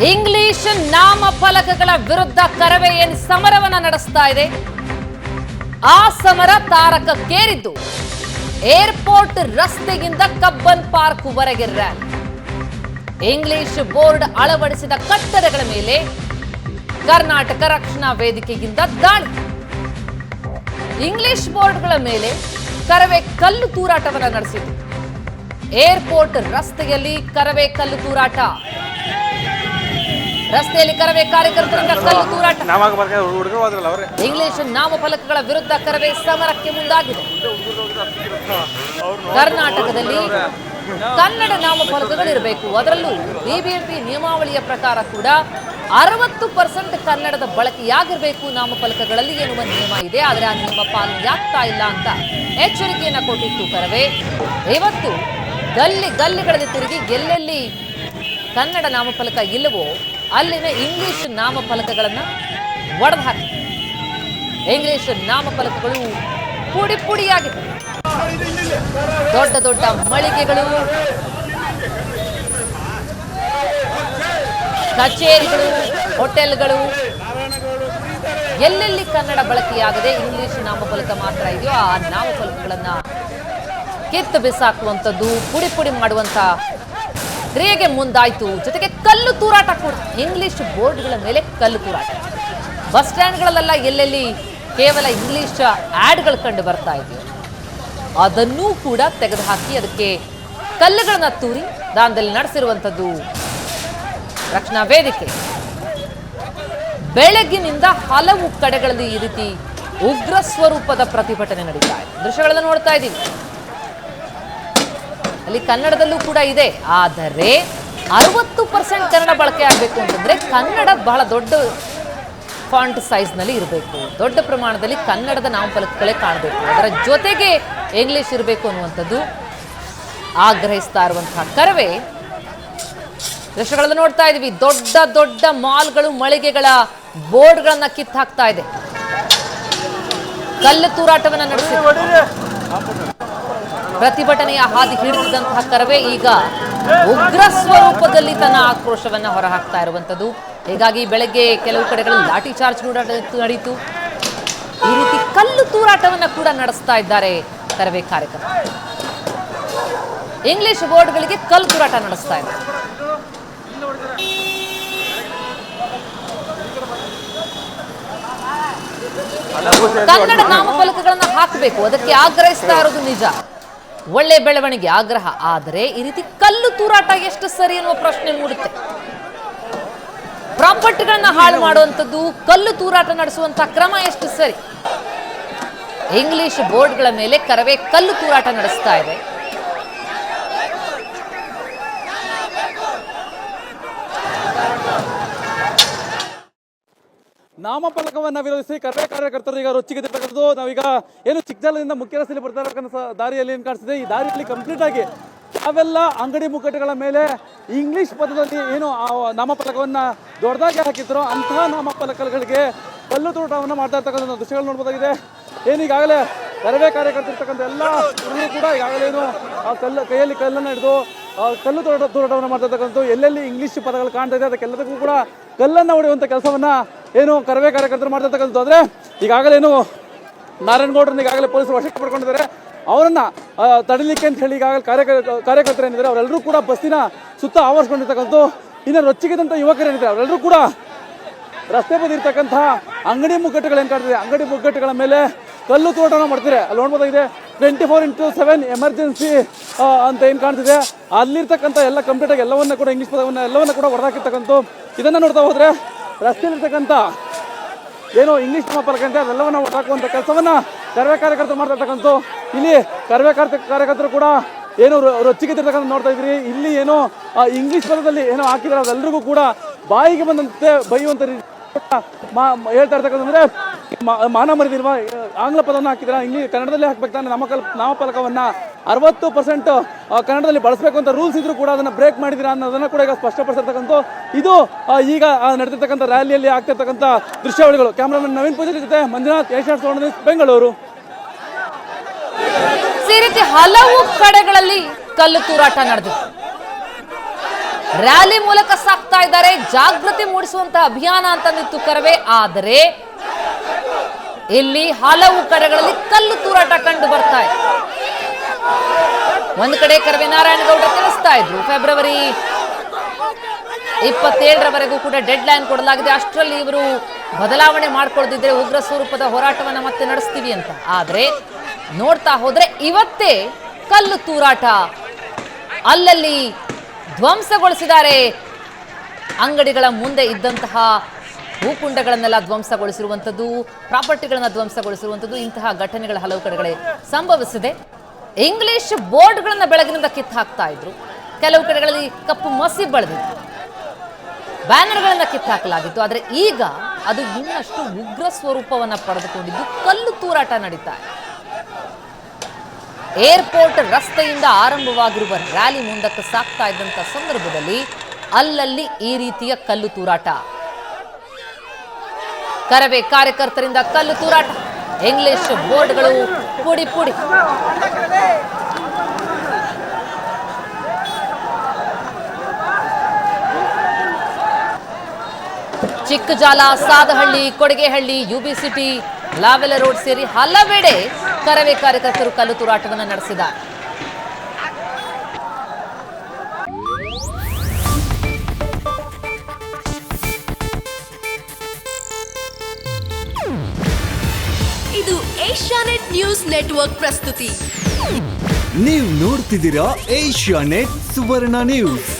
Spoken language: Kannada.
ಇಂಗ್ಲಿಷ್ ನಾಮಫಲಕಗಳ ವಿರುದ್ಧ ಕರವೇ ಏನು ಸಮರವನ್ನ ನಡೆಸ್ತಾ ಇದೆ. ಆ ಸಮರ ತಾರಕಕ್ಕೇರಿದ್ದು ಏರ್ಪೋರ್ಟ್ ರಸ್ತೆಯಿಂದ ಕಬ್ಬನ್ ಪಾರ್ಕ್ ವರೆಗೆ ರ್ಯಾಲಿ. ಇಂಗ್ಲಿಷ್ ಬೋರ್ಡ್ ಅಳವಡಿಸಿದ ಕಟ್ಟಡಗಳ ಮೇಲೆ ಕರ್ನಾಟಕ ರಕ್ಷಣಾ ವೇದಿಕೆಯಿಂದ ದಾಳಿ. ಇಂಗ್ಲಿಷ್ ಬೋರ್ಡ್ಗಳ ಮೇಲೆ ಕರವೇ ಕಲ್ಲು ತೂರಾಟವನ್ನು ನಡೆಸಿತು. ಏರ್ಪೋರ್ಟ್ ರಸ್ತೆಯಲ್ಲಿ ಕರವೇ ಕಲ್ಲು ತೂರಾಟ. ರಸ್ತೆಯಲ್ಲಿ ಕರವೇ ಕಾರ್ಯಕರ್ತರಿಂದ ಕಲ್ಲು ತೂರಾಟ. ಇಂಗ್ಲಿಷ್ ನಾಮಫಲಕಗಳ ವಿರುದ್ಧ ಕರವೇ ಸಮರಕ್ಕೆ ಮುಂದಾಗಿದೆ. ಕರ್ನಾಟಕದಲ್ಲಿ ಕನ್ನಡ ನಾಮಫಲಕಗಳಿರಬೇಕು. ಅದರಲ್ಲೂ ಬಿಬಿಎಂಪಿ ನಿಯಮಾವಳಿಯ ಪ್ರಕಾರ ಕೂಡ 60% ಕನ್ನಡದ ಬಳಕೆಯಾಗಿರಬೇಕು ನಾಮಫಲಕಗಳಲ್ಲಿ ಎನ್ನುವ ನಿಯಮ ಇದೆ. ಆದರೆ ಆ ನಿಯಮ ಪಾಲನೆಯಾಗ್ತಾ ಇಲ್ಲ ಅಂತ ಎಚ್ಚರಿಕೆಯನ್ನ ಕೊಟ್ಟಿತ್ತು ಕರವೇ. ಇವತ್ತು ಗಲ್ಲಿಗಳಲ್ಲಿ ತಿರುಗಿ ಎಲ್ಲೆಲ್ಲಿ ಕನ್ನಡ ನಾಮಫಲಕ ಇಲ್ಲವೋ ಅಲ್ಲಿನ ಇಂಗ್ಲಿಷ್ ನಾಮಫಲಕಗಳನ್ನ ಒಡೆದು ಹಾಕಿ ಇಂಗ್ಲಿಷ್ ನಾಮಫಲಕಗಳು ಪುಡಿ ಪುಡಿಯಾಗಿದೆ. ದೊಡ್ಡ ದೊಡ್ಡ ಮಳಿಗೆಗಳು, ಕಚೇರಿಗಳು, ಹೋಟೆಲ್ಗಳು, ಎಲ್ಲೆಲ್ಲಿ ಕನ್ನಡ ಬಳಕೆಯಾಗದೆ ಇಂಗ್ಲಿಷ್ ನಾಮಫಲಕ ಮಾತ್ರ ಇದೆಯೋ ಆ ನಾಮಫಲಕಗಳನ್ನ ಕಿತ್ತು ಬಿಸಾಕುವಂಥದ್ದು, ಪುಡಿ ಪುಡಿ ಮಾಡುವಂತ ಕ್ರಿಯೆಗೆ ಮುಂದಾಯಿತು. ಜೊತೆಗೆ ಕಲ್ಲು ತೂರಾಟ ಕೂಡ. ಇಂಗ್ಲಿಷ್ ಬೋರ್ಡ್ಗಳ ಮೇಲೆ ಕಲ್ಲು ತೂರಾಟ. ಬಸ್ ಸ್ಟ್ಯಾಂಡ್ಗಳಲ್ಲೆಲ್ಲ ಎಲ್ಲೆಲ್ಲಿ ಕೇವಲ ಇಂಗ್ಲಿಷ್ ಆಡ್ಗಳು ಕಂಡು ಬರ್ತಾ ಇದೆಯೋ ಅದನ್ನೂ ಕೂಡ ತೆಗೆದುಹಾಕಿ ಅದಕ್ಕೆ ಕಲ್ಲುಗಳನ್ನ ತೂರಿ ದಾನದಲ್ಲಿ ನಡೆಸಿರುವಂಥದ್ದು ರಕ್ಷಣಾ ವೇದಿಕೆ. ಬೆಳಗ್ಗಿನಿಂದ ಹಲವು ಕಡೆಗಳಲ್ಲಿ ಈ ರೀತಿ ಉಗ್ರ ಸ್ವರೂಪದ ಪ್ರತಿಭಟನೆ ನಡೀತಾ ಇದೆ. ದೃಶ್ಯಗಳನ್ನು ನೋಡ್ತಾ ಇದ್ದೀವಿ. ಅಲ್ಲಿ ಕನ್ನಡದಲ್ಲೂ ಕೂಡ ಇದೆ. ಆದರೆ 60% ಕನ್ನಡ ಬಳಕೆ ಆಗಬೇಕು ಅಂತಂದ್ರೆ ಕನ್ನಡ ಬಹಳ ದೊಡ್ಡ ಫಾಂಟ್ ಸೈಜ್ ನಲ್ಲಿ ಇರಬೇಕು. ದೊಡ್ಡ ಪ್ರಮಾಣದಲ್ಲಿ ಕನ್ನಡದ ನಾಮಫಲಕಗಳೇ ಕಾಣಬೇಕು. ಅದರ ಜೊತೆಗೆ ಇಂಗ್ಲಿಷ್ ಇರಬೇಕು ಅನ್ನುವಂಥದ್ದು ಆಗ್ರಹಿಸ್ತಾ ಇರುವಂತಹ ಕರವೇ. ದೃಶ್ಯಗಳನ್ನು ನೋಡ್ತಾ ಇದೀವಿ. ದೊಡ್ಡ ದೊಡ್ಡ ಮಾಲ್ಗಳು, ಮಳಿಗೆಗಳ ಬೋರ್ಡ್ಗಳನ್ನ ಕಿತ್ತಾಕ್ತಾ ಇದೆ. ಕಲ್ಲು ತೂರಾಟವನ್ನ ನಡೆಸಿದೆ. ಪ್ರತಿಭಟನೆಯ ಹಾದಿ ಹಿಡಿದಿದ್ದಂತಹ ಕರವೇ ಈಗ ಉಗ್ರ ಸ್ವರೂಪದಲ್ಲಿ ತನ್ನ ಆಕ್ರೋಶವನ್ನ ಹೊರಹಾಕ್ತಾ ಇರುವಂತದ್ದು. ಹೀಗಾಗಿ ಬೆಳಗ್ಗೆ ಕೆಲವು ಕಡೆಗಳಲ್ಲಿ ಲಾಠಿ ಚಾರ್ಜ್ ಕೂಡ ನಡೆಯಿತು. ಈ ರೀತಿ ಕಲ್ಲು ತೂರಾಟವನ್ನ ಕೂಡ ನಡೆಸ್ತಾ ಇದ್ದಾರೆ ಕರವೇ ಕಾರ್ಯಕರ್ತರು. ಇಂಗ್ಲಿಷ್ ಬೋರ್ಡ್ಗಳಿಗೆ ಕಲ್ಲು ತೂರಾಟ ನಡೆಸ್ತಾ ಇದ್ದಾರೆ. ಕನ್ನಡ ನಾಮಫಲಕಗಳನ್ನ ಹಾಕಬೇಕು, ಅದಕ್ಕೆ ಆಗ್ರಹಿಸ್ತಾ ಇರೋದು ನಿಜ. ಒಳ್ಳೆ ಬೆಳವಣಿಗೆ, ಆಗ್ರಹ. ಆದರೆ ಈ ರೀತಿ ಕಲ್ಲು ತೂರಾಟ ಎಷ್ಟು ಸರಿ ಎನ್ನುವ ಪ್ರಶ್ನೆ ಮೂಡುತ್ತೆ. ಪ್ರಾಪರ್ಟಿಗಳನ್ನ ಹಾಳು ಮಾಡುವಂಥದ್ದು, ಕಲ್ಲು ತೂರಾಟ ನಡೆಸುವಂತಹ ಕ್ರಮ ಎಷ್ಟು ಸರಿ? ಇಂಗ್ಲಿಷ್ ಬೋರ್ಡ್ಗಳ ಮೇಲೆ ಕರವೇ ಕಲ್ಲು ತೂರಾಟ ನಡೆಸ್ತಾ ಇದೆ. ನಾಮಫಲಕವನ್ನು ವಿರೋಧಿಸಿ ಕರವೇ ಕಾರ್ಯಕರ್ತರು ಈಗ ರೊಚ್ಚಿಗೆದ್ದಿರ್ತಕ್ಕಂಥದ್ದು. ನಾವೀಗ ಏನು ಚಿಕ್ಕಜಾಲದಿಂದ ಮುಖ್ಯ ರಸ್ತೆಯಲ್ಲಿ ಬರ್ತಾ ಇರತಕ್ಕಂಥ ದಾರಿಯಲ್ಲಿ ಏನು ಕಾಣಿಸ್ತಿದೆ, ಈ ದಾರಿಯಲ್ಲಿ ಕಂಪ್ಲೀಟ್ ಆಗಿ ಅವೆಲ್ಲ ಅಂಗಡಿ ಮುಗ್ಗಟ್ಟುಗಳ ಮೇಲೆ ಇಂಗ್ಲಿಷ್ ಪದದಲ್ಲಿ ಏನು ನಾಮಫಲಕವನ್ನು ದೊಡ್ಡದಾಗಿ ಹಾಕಿದ್ರು ಅಂತಹ ನಾಮಫಲಕಗಳಿಗೆ ಕಲ್ಲು ತೂರಾಟವನ್ನು ಮಾಡ್ತಾ ಇರ್ತಕ್ಕಂಥ ದೃಶ್ಯಗಳು ನೋಡ್ಬೋದಾಗಿದೆ. ಏನು ಈಗಾಗಲೇ ಕರವೇ ಕಾರ್ಯಕರ್ತರು ಇರ್ತಕ್ಕಂಥ ಎಲ್ಲ ಹುಡುಗರು ಕೂಡ ಈಗಾಗಲೇ ಏನು ಆ ಕೈಯಲ್ಲಿ ಕಲ್ಲನ್ನು ಹಿಡಿದು ಕಲ್ಲು ತೂರಾಟವನ್ನು ಮಾಡ್ತಾ ಇರ್ತಕ್ಕಂಥ ಎಲ್ಲೆಲ್ಲಿ ಇಂಗ್ಲಿಷ್ ಪದಗಳು ಕಾಣ್ತಾ ಇದೆ ಅದಕ್ಕೆಲ್ಲದಕ್ಕೂ ಕೂಡ ಕಲ್ಲನ್ನು ಹೊಡೆಯುವಂಥ ಕೆಲಸವನ್ನ ಏನು ಕರವೇ ಕಾರ್ಯಕರ್ತರು ಮಾಡ್ತಾ ಇರ್ತಕ್ಕಂಥದ್ದು. ಅಂದರೆ ಈಗಾಗಲೇ ಏನು ನಾರಾಯಣಗೌಡರನ್ನ ಈಗಾಗಲೇ ಪೊಲೀಸರು ವಶಕ್ಕೆ ಪಡ್ಕೊಂಡಿದ್ದಾರೆ. ಅವರನ್ನ ತಡಿಲಿಕ್ಕೆ ಅಂತ ಹೇಳಿ ಈಗಾಗಲೇ ಕಾರ್ಯಕರ್ತರು ಏನಿದ್ದಾರೆ ಅವರೆಲ್ಲರೂ ಕೂಡ ಬಸ್ಸಿನ ಸುತ್ತ ಆವರಿಸ್ಕೊಂಡಿರ್ತಕ್ಕಂಥದ್ದು. ಇನ್ನು ರೊಚ್ಚಿಗೆದಂಥ ಯುವಕರು ಏನಿದ್ದಾರೆ ಅವರೆಲ್ಲರೂ ಕೂಡ ರಸ್ತೆ ಬದಿ ಇರ್ತಕ್ಕಂತಹ ಅಂಗಡಿ ಮುಗ್ಗಟ್ಟುಗಳು ಏನು ಕಾಣ್ತಿದೆ, ಅಂಗಡಿ ಮುಗ್ಗಟ್ಟುಗಳ ಮೇಲೆ ಕಲ್ಲು ತೂರಾಟವನ್ನು ಮಾಡ್ತಿದೆ. ಅಲ್ಲಿ ನೋಡ್ಬೋದಾಗಿದೆ 24/7 ಎಮರ್ಜೆನ್ಸಿ ಅಂತ ಏನು ಕಾಣ್ತಿದೆ. ಅಲ್ಲಿರ್ತಕ್ಕಂಥ ಎಲ್ಲ ಕಂಪ್ಲೀಟಾಗಿ ಎಲ್ಲವನ್ನ ಕೂಡ ಇಂಗ್ಲಿಷ್ ಪದವನ್ನು ಎಲ್ಲವನ್ನ ಕೂಡ ಹೊರದಾಕಿರ್ತಕ್ಕಂಥ ಇದನ್ನು ನೋಡ್ತಾ ಹೋದರೆ ರಸ್ತೆಯಲ್ಲಿರ್ತಕ್ಕಂಥ ಏನು ಇಂಗ್ಲಿಷ್ ನಾಮಫಲಕ ಅಂತ ಅದೆಲ್ಲವನ್ನ ಹೊರದಾಕುವಂಥ ಕೆಲಸವನ್ನ ಕರವೇ ಕಾರ್ಯಕರ್ತರು ಮಾಡ್ತಾ ಇರ್ತಕ್ಕಂಥ. ಇಲ್ಲಿ ಕರವೇ ಕಾರ್ಯಕರ್ತರು ಕೂಡ ಏನು ರೊಚ್ಚಿಗೆದ್ದಿರ್ತಕ್ಕಂಥ ನೋಡ್ತಾ ಇದ್ರಿ. ಇಲ್ಲಿ ಏನೋ ಇಂಗ್ಲಿಷ್ ಪದದಲ್ಲಿ ಏನೋ ಹಾಕಿದ್ರೆ ಅದೆಲ್ಲರಿಗೂ ಕೂಡ ಬಾಯಿಗೆ ಬಂದಂತೆ ಬೈಯುವಂಥ ಹೇಳ್ತಾ ಇರ್ತಕ್ಕಂಥಂದ್ರೆ ಮಾನ ಮರಿದಿರುವ ಆಂಗ್ಲ ಪದವನ್ನು ಹಾಕಿದ್ರೆ ಕನ್ನಡದಲ್ಲಿ ಹಾಕ್ಬೇಕು ತಾನೆ. ನಾಮಫಲಕವನ್ನು 60% ಕನ್ನಡದಲ್ಲಿ ಬಳಸಬೇಕು ಅಂತ ರೂಲ್ಸ್ ಇದ್ರೂ ಕೂಡ ಅದನ್ನು ಬ್ರೇಕ್ ಮಾಡಿದಿರಾ ಅನ್ನೋದನ್ನು ಕೂಡ ಈಗ ಸ್ಪಷ್ಟಪಡಿಸಿರ್ತಕ್ಕಂಥ ಇದು ಈಗ ನಡೆದಿರ್ತಕ್ಕಂಥ ರ್ಯಾಲಿಯಲ್ಲಿ ಆಗ್ತಿರ್ತಕ್ಕಂಥ ದೃಶ್ಯಾವಳಿಗಳು. ಕ್ಯಾಮ್ರಾಮನ್ ನವೀನ್ ಪೂಜಾರಿ ಜೊತೆ ಮಂಜುನಾಥ್, ಏಷ್ಯಾನೆಟ್ ಸುವರ್ಣ ನ್ಯೂಸ್, ಬೆಂಗಳೂರು. ಈ ರೀತಿ ಹಲವು ಕಡೆಗಳಲ್ಲಿ ಕಲ್ಲು ತೂರಾಟ ನಡೆದಿದೆ. ರ್ಯಾಲಿ ಮೂಲಕ ಸಾಕ್ತಾ ಇದ್ದಾರೆ. ಜಾಗೃತಿ ಮೂಡಿಸುವಂತಹ ಅಭಿಯಾನ ಅಂತಂದಿತ್ತು ಕರವೇ. ಆದರೆ ಇಲ್ಲಿ ಹಲವು ಕಡೆಗಳಲ್ಲಿ ಕಲ್ಲು ತೂರಾಟ ಕಂಡು ಬರ್ತಾ ಇದೆ. ಒಂದು ಕಡೆ ಕರವೇ ನಾರಾಯಣಗೌಡ ತಿಳಿಸ್ತಾ ಇದ್ರು ಫೆಬ್ರವರಿ 27ರವರೆಗೂ ಕೂಡ ಡೆಡ್ ಲೈನ್ ಕೊಡಲಾಗಿದೆ, ಅಷ್ಟರಲ್ಲಿ ಇವರು ಬದಲಾವಣೆ ಮಾಡ್ಕೊಳ್ದಿದ್ರೆ ಉಗ್ರ ಸ್ವರೂಪದ ಹೋರಾಟವನ್ನ ಮತ್ತೆ ನಡೆಸ್ತೀವಿ ಅಂತ. ಆದ್ರೆ ನೋಡ್ತಾ ಹೋದ್ರೆ ಇವತ್ತೇ ಕಲ್ಲು ತೂರಾಟ, ಅಲ್ಲಲ್ಲಿ ಧ್ವಂಸಗೊಳಿಸಿದ್ದಾರೆ. ಅಂಗಡಿಗಳ ಮುಂದೆ ಇದ್ದಂತಹ ಹೂಕುಂಡಗಳನ್ನೆಲ್ಲ ಧ್ವಂಸಗೊಳಿಸಿರುವಂಥದ್ದು, ಪ್ರಾಪರ್ಟಿಗಳನ್ನ ಧ್ವಂಸಗೊಳಿಸಿರುವಂಥದ್ದು, ಇಂತಹ ಘಟನೆಗಳ ಹಲವು ಕಡೆಗಳೇ ಸಂಭವಿಸಿದೆ. ಇಂಗ್ಲಿಷ್ ಬೋರ್ಡ್ಗಳನ್ನ ಬೆಳಗಿನಿಂದ ಕಿತ್ತು ಹಾಕ್ತಾ ಇದ್ರು, ಕೆಲವು ಕಡೆಗಳಲ್ಲಿ ಕಪ್ಪು ಮಸಿ ಬೆಳೆದಿತ್ತು, ಬ್ಯಾನರ್ಗಳನ್ನ ಕಿತ್ತು ಹಾಕಲಾಗಿತ್ತು. ಆದರೆ ಈಗ ಅದು ಇನ್ನಷ್ಟು ಉಗ್ರ ಸ್ವರೂಪವನ್ನ ಪಡೆದುಕೊಂಡಿದ್ದು ಕಲ್ಲು ತೂರಾಟ ನಡೀತಾ ಇದೆ. ಏರ್ಪೋರ್ಟ್ ರಸ್ತೆಯಿಂದ ಆರಂಭವಾಗಿರುವ ರ್ಯಾಲಿ ಮುಂದಕ್ಕೆ ಸಾಗ್ತಾ ಇದ್ದಂತ ಸಂದರ್ಭದಲ್ಲಿ ಅಲ್ಲಲ್ಲಿ ಈ ರೀತಿಯ ಕಲ್ಲು ತೂರಾಟ, ಕರವೇ ಕಾರ್ಯಕರ್ತರಿಂದ ಕಲ್ಲು ತೂರಾಟ, ಇಂಗ್ಲಿಷ್ ಬೋರ್ಡ್ಗಳು ಪುಡಿ ಪುಡಿ. Chikkajala, Sadahalli, Kodigehalli, UB city, ಲಾವೆಲ road ಸೇರಿ ಹಲವೆಡೆ ಕರವೇ ಕಾರ್ಯಕರ್ತರು ಕಲ್ಲು ತೂರಾಟವನ್ನು ನಡೆಸಿದ್ದಾರೆ. ಇದು ಏಷ್ಯಾನೆಟ್ ನ್ಯೂಸ್ ನೆಟ್ವರ್ಕ್ ಪ್ರಸ್ತುತಿ. ನೀವು ನೋಡ್ತಿದ್ದೀರಾ ಏಷ್ಯಾನೆಟ್ ಸುವರ್ಣ ನ್ಯೂಸ್.